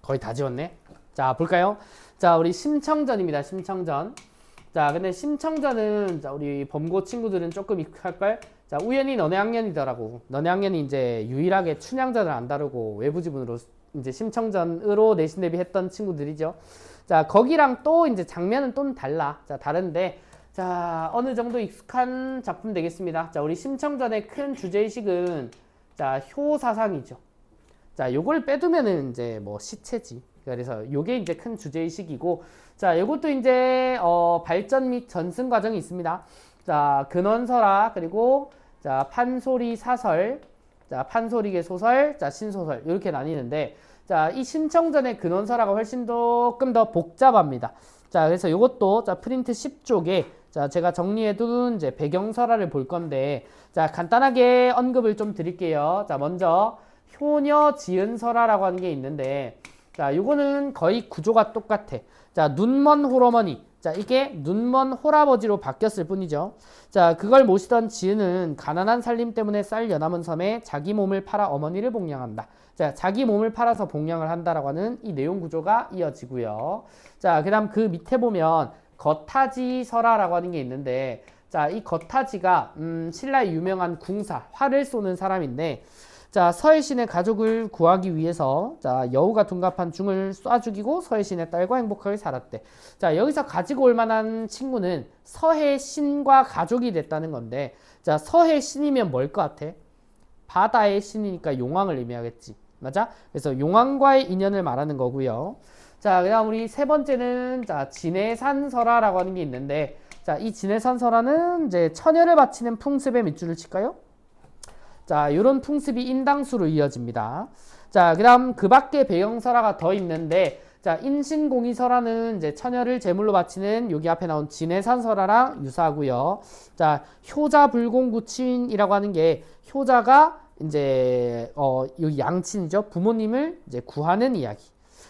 거의 다 지웠네. 자, 볼까요? 자, 우리 심청전입니다. 심청전. 자, 근데 심청전은 자, 우리 범고 친구들은 조금 익숙할걸? 자, 우연히 너네 학년이더라고. 너네 학년이 이제 유일하게 춘향전을 안 다루고 외부 지문으로 이제 심청전으로 내신 대비했던 친구들이죠. 자, 거기랑 또 이제 장면은 또 달라. 자, 다른데 자, 어느 정도 익숙한 작품 되겠습니다. 자, 우리 심청전의 큰 주제의식은 자, 효사상이죠. 자, 요걸 빼두면은 이제 뭐 시체지. 그래서 요게 이제 큰 주제의식이고, 자, 요것도 이제 발전 및 전승 과정이 있습니다. 자, 근원설화, 그리고 자, 판소리 사설, 자, 판소리계 소설, 자, 신소설 이렇게 나뉘는데, 자, 이 심청전의 근원설화가 훨씬 조금 더 복잡합니다. 자, 그래서 요것도 자, 프린트 10쪽에 자, 제가 정리해둔 이제 배경설화를 볼 건데, 자, 간단하게 언급을 좀 드릴게요. 자, 먼저 효녀 지은설화라고 하는 게 있는데, 자, 요거는 거의 구조가 똑같아. 자, 눈먼 홀어머니. 자, 이게 눈먼 홀아버지로 바뀌었을 뿐이죠. 자, 그걸 모시던 지은은 가난한 살림 때문에 쌀 연암은 섬에 자기 몸을 팔아 어머니를 복양한다. 자, 자기 몸을 팔아서 복양을 한다라고 하는 이 내용 구조가 이어지고요. 자, 그다음 그 밑에 보면 겉타지설화라고 하는 게 있는데, 자, 이 겉타지가 신라의 유명한 궁사, 활을 쏘는 사람인데, 자, 서해신의 가족을 구하기 위해서 자, 여우가 둔갑한 중을 쏴 죽이고 서해신의 딸과 행복하게 살았대. 자, 여기서 가지고 올 만한 친구는 서해신과 가족이 됐다는 건데, 자, 서해신이면 뭘 것 같아? 바다의 신이니까 용왕을 의미하겠지. 맞아? 그래서 용왕과의 인연을 말하는 거고요. 자, 그다음 우리 세 번째는 자, 진해산설화라고 하는 게 있는데, 자, 이 진해산설화는 이제 처녀를 바치는 풍습에 밑줄을 칠까요? 자, 이런 풍습이 인당수로 이어집니다. 자, 그 다음 그 밖에 배경설화가 더 있는데, 자, 인신공이설화는 이제 처녀를 제물로 바치는 여기 앞에 나온 진해산설화랑 유사하고요. 자, 효자불공구친이라고 하는 게 효자가 이제 여기 양친이죠. 부모님을 이제 구하는 이야기.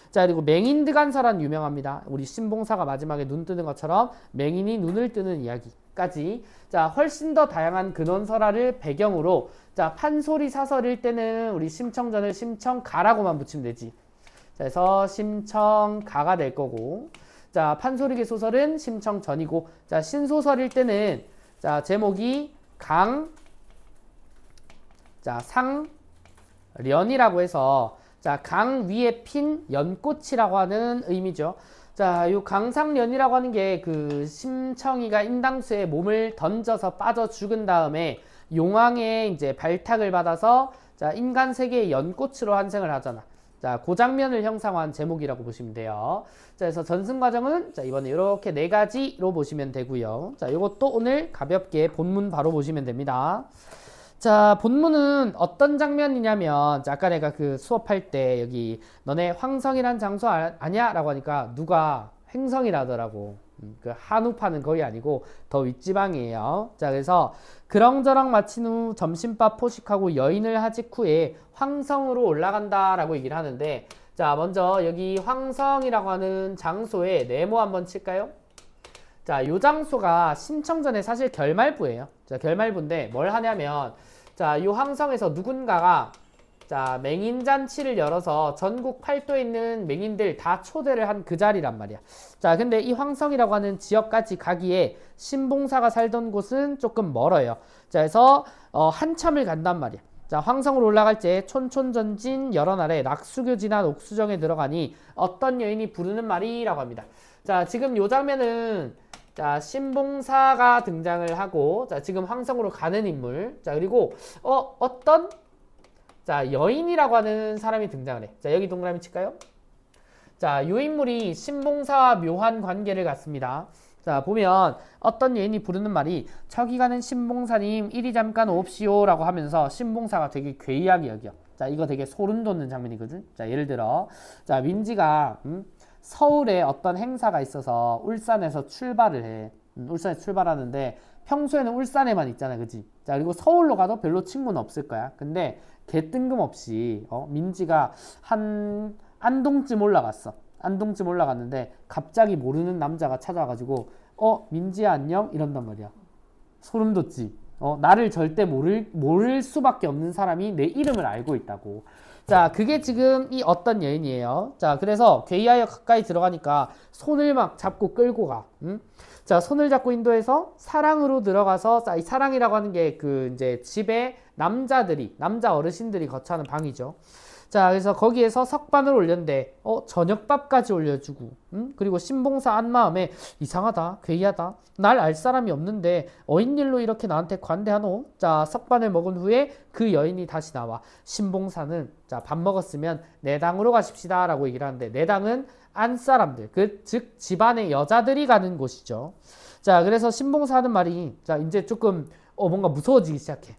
자, 그리고 맹인드간설화는 유명합니다. 우리 신봉사가 마지막에 눈 뜨는 것처럼 맹인이 눈을 뜨는 이야기까지. 자, 훨씬 더 다양한 근원설화를 배경으로 자, 판소리 사설일 때는 우리 심청전을 심청가라고만 붙이면 되지. 자, 그래서 심청가가 될 거고, 자, 판소리계 소설은 심청전이고, 자, 신소설일 때는 자, 제목이 자, 상련이라고 해서 자, 강 위에 핀 연꽃이라고 하는 의미죠. 자, 요 강상련이라고 하는 게 그 심청이가 인당수에 몸을 던져서 빠져 죽은 다음에 용왕의 이제 발탁을 받아서 자, 인간 세계의 연꽃으로 환생을 하잖아. 자, 그 장면을 형상화한 제목이라고 보시면 돼요. 자, 그래서 전승 과정은 자, 이번에 이렇게 네 가지로 보시면 되고요. 자, 요것도 오늘 가볍게 본문 바로 보시면 됩니다. 자, 본문은 어떤 장면이냐면, 자, 아까 내가 그 수업할 때 여기 너네 황성이란 장소 아냐? 라고 하니까 누가 횡성이라더라고. 그 한우파는 거기 아니고 더 윗지방이에요. 자, 그래서 그렁저렁 마친 후 점심밥 포식하고 여인을 하직 후에 황성으로 올라간다라고 얘기를 하는데, 자, 먼저 여기 황성이라고 하는 장소에 네모 한번 칠까요? 자, 요 장소가 심청전의 사실 결말부예요. 자, 결말부인데 뭘 하냐면, 자, 요 황성에서 누군가가 자, 맹인잔치를 열어서 전국 팔도에 있는 맹인들 다 초대를 한 그 자리란 말이야. 자, 근데 이 황성이라고 하는 지역까지 가기에 신봉사가 살던 곳은 조금 멀어요. 자, 그래서 한참을 간단 말이야. 자, 황성으로 올라갈 때 촌촌전진 여러 날에 낙수교 지난 옥수정에 들어가니 어떤 여인이 부르는 말이라고 합니다. 자, 지금 요 장면은 자, 신봉사가 등장을 하고, 자, 지금 황성으로 가는 인물. 자, 그리고 어떤 자, 여인이라고 하는 사람이 등장을 해. 자, 여기 동그라미 칠까요? 자, 요 인물이 신봉사와 묘한 관계를 갖습니다. 자, 보면 어떤 여인이 부르는 말이 저기 가는 신봉사님 이리 잠깐 옵시오 라고 하면서 신봉사가 되게 괴이하게 여겨. 자, 이거 되게 소름 돋는 장면이거든. 자, 예를 들어 자, 민지가 서울에 어떤 행사가 있어서 울산에서 출발을 해. 울산에 출발하는데 평소에는 울산에만 있잖아, 그지? 자, 그리고 서울로 가도 별로 친구는 없을 거야. 근데 개 뜬금없이 민지가 한 안동쯤 올라갔어. 안동쯤 올라갔는데 갑자기 모르는 남자가 찾아와가지고 민지야 안녕? 이런단 말이야. 소름 돋지? 나를 절대 모를 수밖에 없는 사람이 내 이름을 알고 있다고. 자, 그게 지금 이 어떤 여인이에요. 자, 그래서 괴이하여 가까이 들어가니까 손을 막 잡고 끌고 가. 자, 손을 잡고 인도해서 사랑으로 들어가서, 자, 이 사랑이라고 하는 게 그 이제 집에 남자 어르신들이 거처하는 방이죠. 자, 그래서 거기에서 석반을 올렸는데, 저녁밥까지 올려주고, 그리고 신봉사 한 마음에 이상하다, 괴이하다, 날 알 사람이 없는데 어인일로 이렇게 나한테 관대하노? 자, 석반을 먹은 후에 그 여인이 다시 나와. 신봉사는 자, 밥 먹었으면 내 당으로 가십시다 라고 얘기를 하는데, 내 당은 안 사람들, 즉 집안의 여자들이 가는 곳이죠. 자, 그래서 신봉사 하는 말이 자, 이제 조금 뭔가 무서워지기 시작해.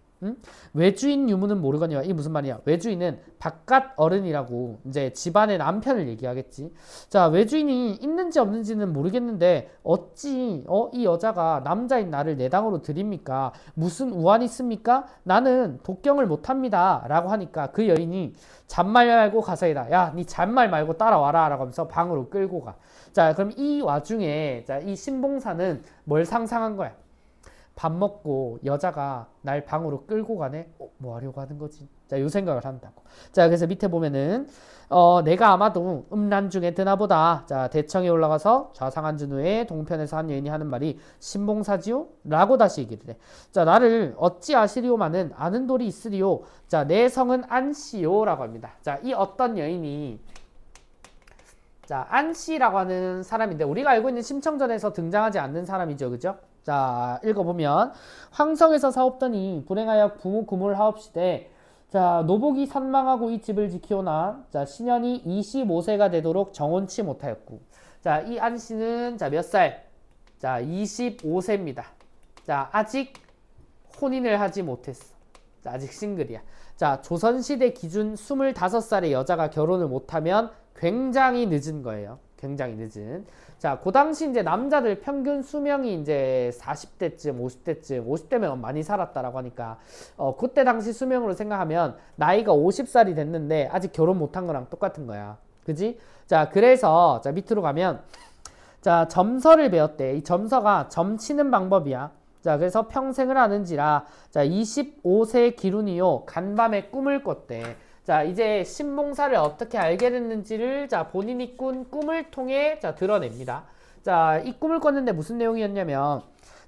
외주인 유무는 모르거니와. 이 무슨 말이야? 외주인은 바깥 어른이라고 이제 집안의 남편을 얘기하겠지. 자, 외주인이 있는지 없는지는 모르겠는데 어찌 이 여자가 남자인 나를 내 당으로 드립니까? 무슨 우환이 있습니까? 나는 독경을 못합니다 라고 하니까 그 여인이 잔말 말고 가서이다. 야, 니 잔말 말고 따라와라 라고 하면서 방으로 끌고 가. 자, 그럼 이 와중에 자, 이 신봉사는 뭘 상상한 거야? 밥 먹고 여자가 날 방으로 끌고 가네? 뭐 하려고 하는 거지? 자, 요 생각을 한다고. 자, 그래서 밑에 보면은 내가 아마도 음란 중에 드나보다. 자, 대청에 올라가서 좌상한진 후에 동편에서 한 여인이 하는 말이 신봉사지요? 라고 다시 얘기를 해. 자, 나를 어찌 아시리오마는 아는 돌이 있으리오. 자, 내 성은 안씨요 라고 합니다. 자, 이 어떤 여인이 자, 안씨라고 하는 사람인데 우리가 알고 있는 심청전에서 등장하지 않는 사람이죠. 그죠? 자, 읽어보면 황성에서 사옵더니 불행하여 부모 구물 하옵시되 자, 노복이 선망하고 이 집을 지키오나 자, 신년이 25세가 되도록 정혼치 못하였고 자, 이 안씨는 자, 몇 살? 자, 25세입니다. 자, 아직 혼인을 하지 못했어. 자, 아직 싱글이야. 자, 조선시대 기준 25살의 여자가 결혼을 못하면 굉장히 늦은 거예요. 굉장히 늦은. 자, 그 당시 이제 남자들 평균 수명이 이제 40대쯤, 50대쯤, 50대면 많이 살았다라고 하니까, 그때 당시 수명으로 생각하면 나이가 50살이 됐는데 아직 결혼 못한 거랑 똑같은 거야. 그지? 자, 그래서, 자, 밑으로 가면, 자, 점서를 배웠대. 이 점서가 점치는 방법이야. 자, 그래서 평생을 하는지라, 자, 25세 기룬이요. 간밤에 꿈을 꿨대. 자, 이제 신봉사를 어떻게 알게 됐는지를 자, 본인이 꾼 꿈을 통해 자, 드러냅니다. 자, 이 꿈을 꿨는데 무슨 내용이었냐면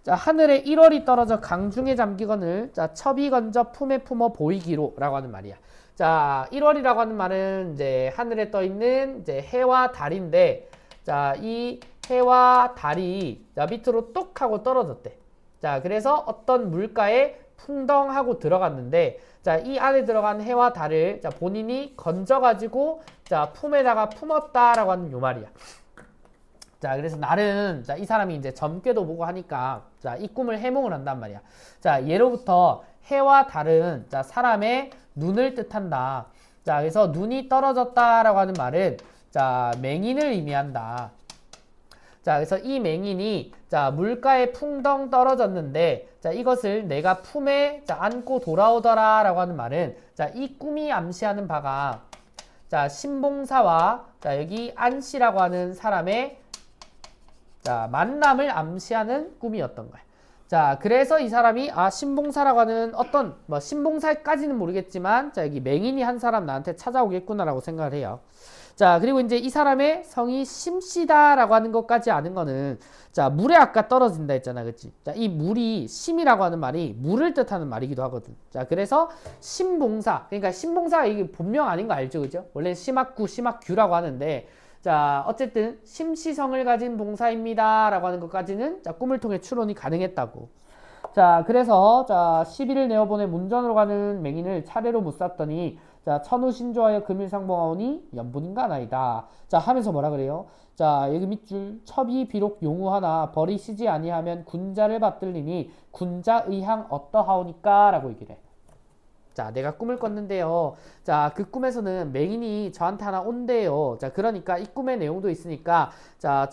자, 하늘에 1월이 떨어져 강중에 잠기거늘 자, 첩이 건져 품에 품어 보이기로 라고 하는 말이야. 자, 1월이라고 하는 말은 이제 하늘에 떠 있는 이제 해와 달인데 자, 이 해와 달이 자, 밑으로 뚝 하고 떨어졌대. 자, 그래서 어떤 물가에 풍덩하고 들어갔는데 자, 이 안에 들어간 해와 달을 자, 본인이 건져가지고 자, 품에다가 품었다라고 하는 요 말이야. 자, 그래서 날은 자, 이 사람이 이제 점괘도 보고 하니까 자, 이 꿈을 해몽을 한단 말이야. 자, 예로부터 해와 달은 자, 사람의 눈을 뜻한다. 자, 그래서 눈이 떨어졌다라고 하는 말은 자, 맹인을 의미한다. 자, 그래서 이 맹인이 자, 물가에 풍덩 떨어졌는데 자, 이것을 내가 품에 자, 안고 돌아오더라 라고 하는 말은 자, 이 꿈이 암시하는 바가 자, 신봉사와 자, 여기 안씨라고 하는 사람의 자, 만남을 암시하는 꿈이었던 거야. 자, 그래서 이 사람이 신봉사라고 하는 어떤 뭐 신봉사까지는 모르겠지만 자, 여기 맹인이 한 사람 나한테 찾아오겠구나라고 생각을 해요. 자, 그리고 이제 이 사람의 성이 심씨다라고 하는 것까지 아는 거는 자, 물에 아까 떨어진다 했잖아. 그치? 자, 이 물이 심이라고 하는 말이 물을 뜻하는 말이기도 하거든. 자, 그래서 신봉사. 그러니까 신봉사가 이게 본명 아닌 거 알죠? 그죠? 원래 심학구, 심학규라고 하는데 자, 어쨌든 심시성을 가진 봉사입니다 라고 하는 것까지는 자, 꿈을 통해 추론이 가능했다고. 자, 그래서 자, 시비를 내어보내 문전으로 가는 맹인을 차례로 묻쌌더니 자, 천우신조하여 금일상봉하오니 연분인가 나이다. 자, 하면서 뭐라 그래요? 자, 여기 밑줄 첩이 비록 용우하나 버리시지 아니하면 군자를 받들리니 군자 의향 어떠하오니까 라고 얘기를 해. 자, 내가 꿈을 꿨는데요. 자, 그 꿈에서는 맹인이 저한테 하나 온대요. 자, 그러니까 이 꿈의 내용도 있으니까 자,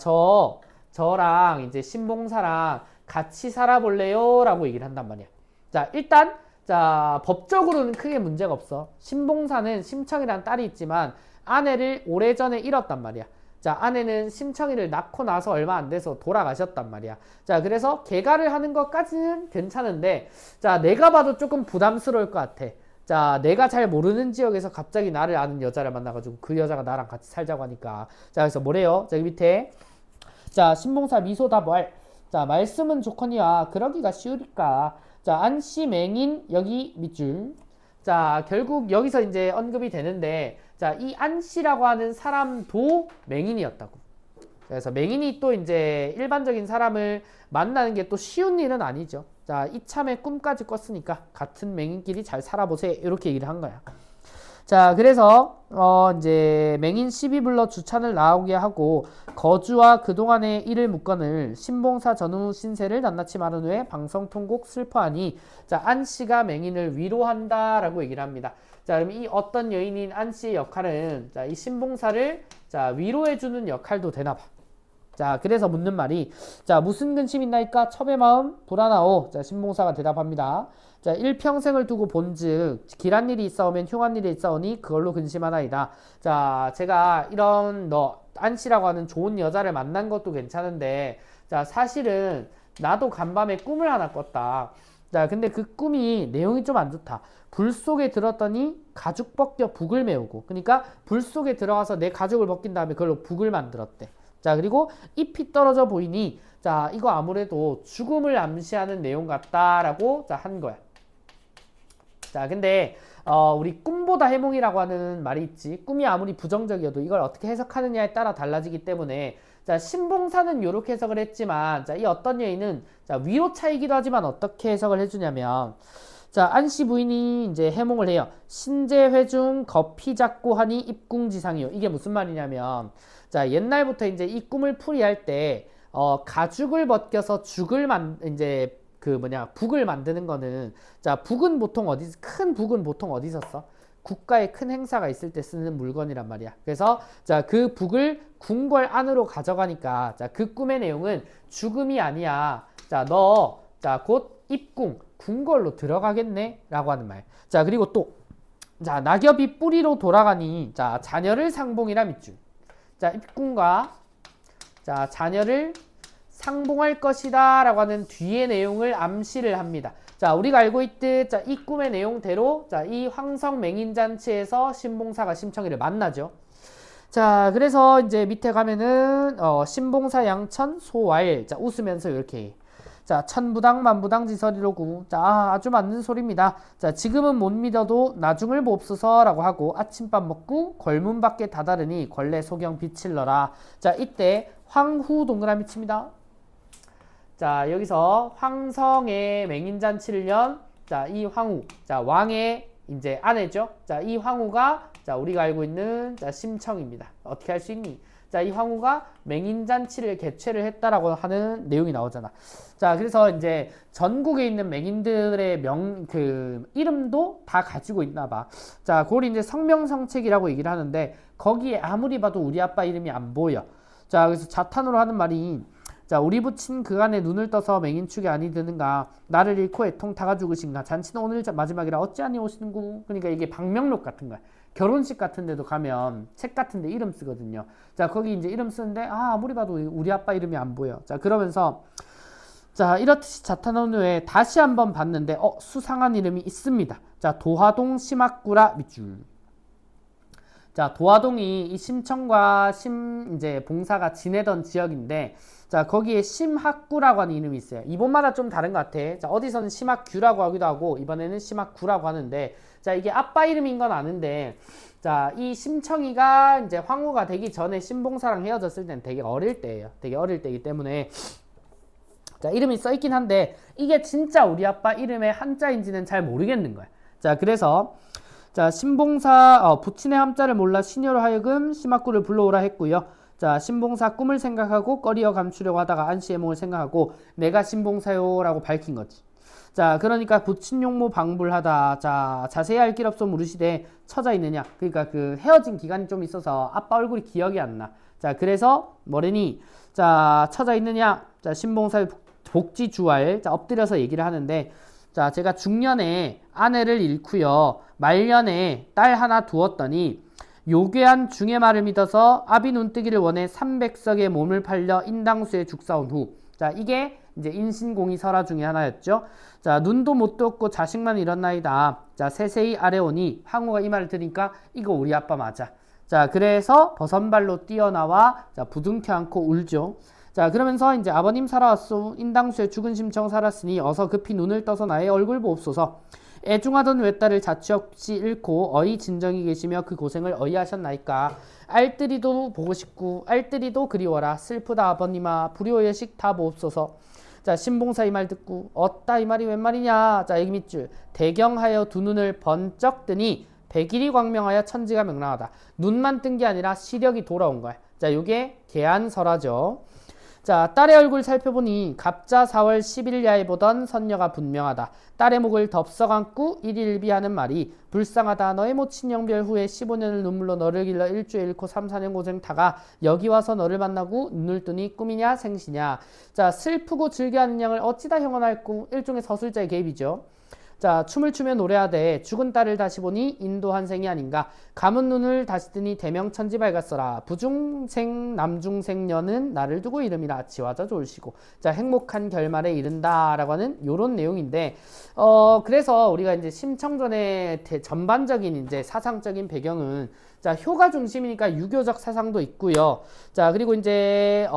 저랑 이제 신봉사랑 같이 살아볼래요? 라고 얘기를 한단 말이야. 자, 일단 자, 법적으로는 크게 문제가 없어. 신봉사는 심청이라는 딸이 있지만 아내를 오래전에 잃었단 말이야. 자, 아내는 심청이를 낳고 나서 얼마 안 돼서 돌아가셨단 말이야. 자, 그래서 개가를 하는 것까지는 괜찮은데 자, 내가 봐도 조금 부담스러울 것 같아. 자, 내가 잘 모르는 지역에서 갑자기 나를 아는 여자를 만나가지고 그 여자가 나랑 같이 살자고 하니까. 자, 그래서 뭐래요? 자, 여기 밑에. 자, 신봉사 미소다발. 자, 말씀은 좋거니와 그러기가 쉬우리까. 자, 안씨 맹인 여기 밑줄. 자, 결국 여기서 이제 언급이 되는데, 자, 이 안씨라고 하는 사람도 맹인이었다고. 그래서 맹인이 또 이제 일반적인 사람을 만나는 게 또 쉬운 일은 아니죠. 자, 이참에 꿈까지 꿨으니까 같은 맹인끼리 잘 살아보세요. 이렇게 얘기를 한 거야. 자, 그래서 이제 맹인 시비 불러 주찬을 나오게 하고 거주와 그동안의 일을 묻건을 신봉사 전후 신세를 낱낱이 말한 후에 방성통곡 슬퍼하니 자, 안씨가 맹인을 위로한다라고 얘기를 합니다. 자, 그럼 이 어떤 여인인 안씨의 역할은 자, 이 신봉사를 자, 위로해주는 역할도 되나 봐. 자, 그래서 묻는 말이 자, 무슨 근심 있나이까 첩의 마음 불안하오. 자, 신봉사가 대답합니다. 자, 일평생을 두고 본즉 길한 일이 있어오면 흉한 일이 있어오니 그걸로 근심하나이다. 자, 제가 이런 안씨라고 하는 좋은 여자를 만난 것도 괜찮은데 자, 사실은 나도 간밤에 꿈을 하나 꿨다. 자, 근데 그 꿈이 내용이 좀 안 좋다. 불 속에 들었더니 가죽 벗겨 북을 메우고, 그러니까 불 속에 들어가서 내 가죽을 벗긴 다음에 그걸로 북을 만들었대. 자, 그리고 잎이 떨어져 보이니 자, 이거 아무래도 죽음을 암시하는 내용 같다라고 자, 한 거야. 자, 근데 우리 꿈보다 해몽이라고 하는 말이 있지. 꿈이 아무리 부정적이어도 이걸 어떻게 해석하느냐에 따라 달라지기 때문에 자, 신봉사는 이렇게 해석을 했지만 자, 이 어떤 여인은 자, 위로 차이기도 하지만 어떻게 해석을 해주냐면 자, 안씨 부인이 이제 해몽을 해요. 신재회중 거피 잡고 하니 입궁지상이요. 이게 무슨 말이냐면 자, 옛날부터 이제 이 꿈을 풀이할 때 가죽을 벗겨서 이제 북을 만드는 거는 자, 북은 보통 큰 북은 보통 어디서 써? 국가의 큰 행사가 있을 때 쓰는 물건이란 말이야. 그래서 자, 그 북을 궁궐 안으로 가져가니까 자, 그 꿈의 내용은 죽음이 아니야. 자, 너 자, 곧 입궁 궁궐로 들어가겠네 라고 하는 말. 자, 그리고 또 자, 낙엽이 뿌리로 돌아가니 자, 자녀를 상봉이라 밑줄. 자, 입궁과 자, 자녀를 상봉할 것이다 라고 하는 뒤의 내용을 암시를 합니다. 자, 우리가 알고 있듯 자, 이 꿈의 내용대로 자, 이 황성 맹인잔치에서 신봉사가 심청이를 만나죠. 자, 그래서 이제 밑에 가면은 신봉사 양천 소왈 자, 웃으면서 이렇게 자, 천부당 만부당 지서리로구. 자, 아주 맞는 소리입니다. 자, 지금은 못 믿어도 나중을 봅소서 라고 하고 아침밥 먹고 걸문 밖에 다다르니 걸레 소경 비칠러라. 자, 이때 황후 동그라미 칩니다. 자, 여기서 황성의 맹인잔치를 연 자, 이 황후. 자, 왕의 이제 아내죠. 자, 이 황후가 자, 우리가 알고 있는 자, 심청입니다. 어떻게 할 수 있니? 자, 이 황후가 맹인잔치를 개최를 했다라고 하는 내용이 나오잖아. 자, 그래서 이제 전국에 있는 맹인들의 이름도 다 가지고 있나 봐. 자, 그걸 이제 성명성책이라고 얘기를 하는데 거기에 아무리 봐도 우리 아빠 이름이 안 보여. 자, 그래서 자탄으로 하는 말이 자, 우리 부친 그간에 눈을 떠서 맹인축이 아니 드는가 나를 잃고 애통 타가 죽으신가 잔치는 오늘 마지막이라 어찌하니 오시는구. 그러니까 이게 방명록 같은 거야. 결혼식 같은 데도 가면 책 같은 데 이름 쓰거든요. 자, 거기 이제 이름 쓰는데 아무리 봐도 우리 아빠 이름이 안 보여. 자, 그러면서 자, 이렇듯이 자탄한 후에 다시 한번 봤는데 수상한 이름이 있습니다. 자, 도화동 심학구라 밑줄. 자, 도화동이 이 심청과 이제 봉사가 지내던 지역인데 자, 거기에 심학구라고 하는 이름이 있어요. 이번마다 좀 다른 것 같아. 자, 어디서는 심학규라고 하기도 하고 이번에는 심학구라고 하는데 자, 이게 아빠 이름인 건 아는데 자, 이 심청이가 이제 황후가 되기 전에 신봉사랑 헤어졌을 때는 되게 어릴 때예요. 되게 어릴 때이기 때문에 자, 이름이 써있긴 한데 이게 진짜 우리 아빠 이름의 한자인지는 잘 모르겠는 거야. 자, 그래서 자, 신봉사 부친의 함자를 몰라 시녀로 하여금 심학구를 불러오라 했고요. 자, 신봉사 꿈을 생각하고 꺼리어 감추려고 하다가 안씨의 몸을 생각하고 내가 신봉사요 라고 밝힌 거지. 자, 그러니까 부친 용모 방불하다. 자, 자세히 알 길 없어 물으시되 처자 있느냐. 그러니까 그 헤어진 기간이 좀 있어서 아빠 얼굴이 기억이 안 나. 자, 그래서 뭐래니? 자, 처자 있느냐. 자, 신봉사의 복지주알. 자, 엎드려서 얘기를 하는데 자, 제가 중년에 아내를 잃고요. 말년에 딸 하나 두었더니 요괴한 중의 말을 믿어서 아비 눈뜨기를 원해 300석의 몸을 팔려 인당수에 죽사온 후. 자, 이게 이제 인신공의 설화 중에 하나였죠. 자, 눈도 못 떴고 자식만 잃었나이다. 자, 세세히 아래 오니 황후가 이 말을 들으니까 이거 우리 아빠 맞아. 자, 그래서 버선발로 뛰어나와 자, 부둥켜 안고 울죠. 자, 그러면서 이제 아버님 살아왔소. 인당수에 죽은 심청 살았으니 어서 급히 눈을 떠서 나의 얼굴 보옵소서. 애중하던 외딸을 자취 없이 잃고 어이 진정이 계시며 그 고생을 어이하셨나이까. 알뜰이도 보고 싶고 알뜰이도 그리워라. 슬프다 아버님아 불효의식 다 보옵소서. 자, 신봉사 이 말 듣고 어따 이 말이 웬 말이냐. 자, 여기 밑줄 대경하여 두 눈을 번쩍 뜨니 백일이 광명하여 천지가 명랑하다. 눈만 뜬 게 아니라 시력이 돌아온 거야. 자, 요게 계안설화죠. 자, 딸의 얼굴 살펴보니 갑자 4월 10일 야에 보던 선녀가 분명하다. 딸의 목을 덥석 안고 일일비하는 말이 불쌍하다. 너의 모친 영별 후에 15년을 눈물로 너를 길러 일주에 잃고 3, 4년 고생 타가 여기 와서 너를 만나고 눈을 뜨니 꿈이냐 생시냐. 자, 슬프고 즐겨하는 양을 어찌다 형언할꼬. 일종의 서술자의 개입이죠. 자, 춤을 추며 노래하되 죽은 딸을 다시 보니 인도 한생이 아닌가. 감은 눈을 다시 뜨니 대명천지 밝았어라. 부중생 남중생녀는 나를 두고 이름이라 지화자 좋으시고. 자, 행복한 결말에 이른다 라고 하는 요런 내용인데 그래서 우리가 이제 심청전의 전반적인 이제 사상적인 배경은 자, 효가 중심이니까 유교적 사상도 있고요. 자, 그리고 이제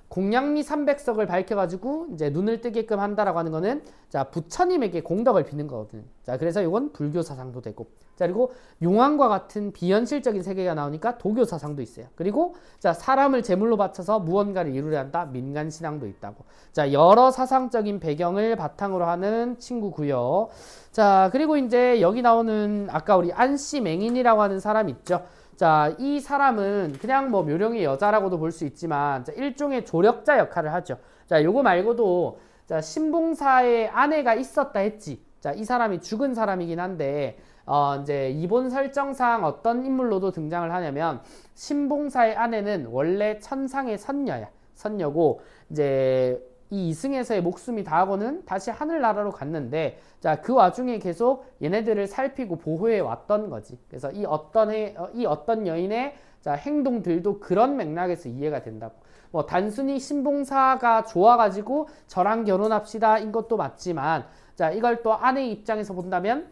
공양미 300석을 밝혀가지고 이제 눈을 뜨게끔 한다라고 하는 거는 자, 부처님에게 공덕을 비는 거거든. 자, 그래서 이건 불교 사상도 되고. 자, 그리고 용왕과 같은 비현실적인 세계가 나오니까 도교 사상도 있어요. 그리고 자, 사람을 제물로 바쳐서 무언가를 이루려 한다. 민간 신앙도 있다고. 자, 여러 사상적인 배경을 바탕으로 하는 친구고요. 자, 그리고 이제 여기 나오는 아까 우리 안씨 맹인이라고 하는 사람 있죠. 자, 이 사람은 그냥 뭐 묘령의 여자라고도 볼 수 있지만 자, 일종의 조력자 역할을 하죠. 자, 요거 말고도 자, 신봉사의 아내가 있었다 했지. 자, 이 사람이 죽은 사람이긴 한데 이제 이본 설정상 어떤 인물로도 등장을 하냐면 신봉사의 아내는 원래 천상의 선녀야. 선녀고 이제 이 이승에서의 목숨이 다하고는 다시 하늘나라로 갔는데 자, 그 와중에 계속 얘네들을 살피고 보호해 왔던 거지. 그래서 이 어떤 여인의 자, 행동들도 그런 맥락에서 이해가 된다고. 뭐 단순히 신봉사가 좋아가지고 저랑 결혼합시다 인 것도 맞지만 자, 이걸 또 아내의 입장에서 본다면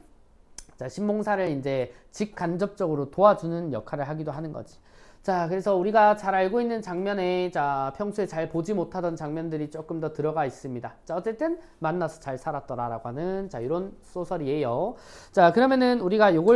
자, 신봉사를 이제 직간접적으로 도와주는 역할을 하기도 하는 거지. 자, 그래서 우리가 잘 알고 있는 장면에 자, 평소에 잘 보지 못하던 장면들이 조금 더 들어가 있습니다. 자, 어쨌든 만나서 잘 살았더라라고 하는 자, 이런 소설이에요. 자, 그러면은 우리가 요걸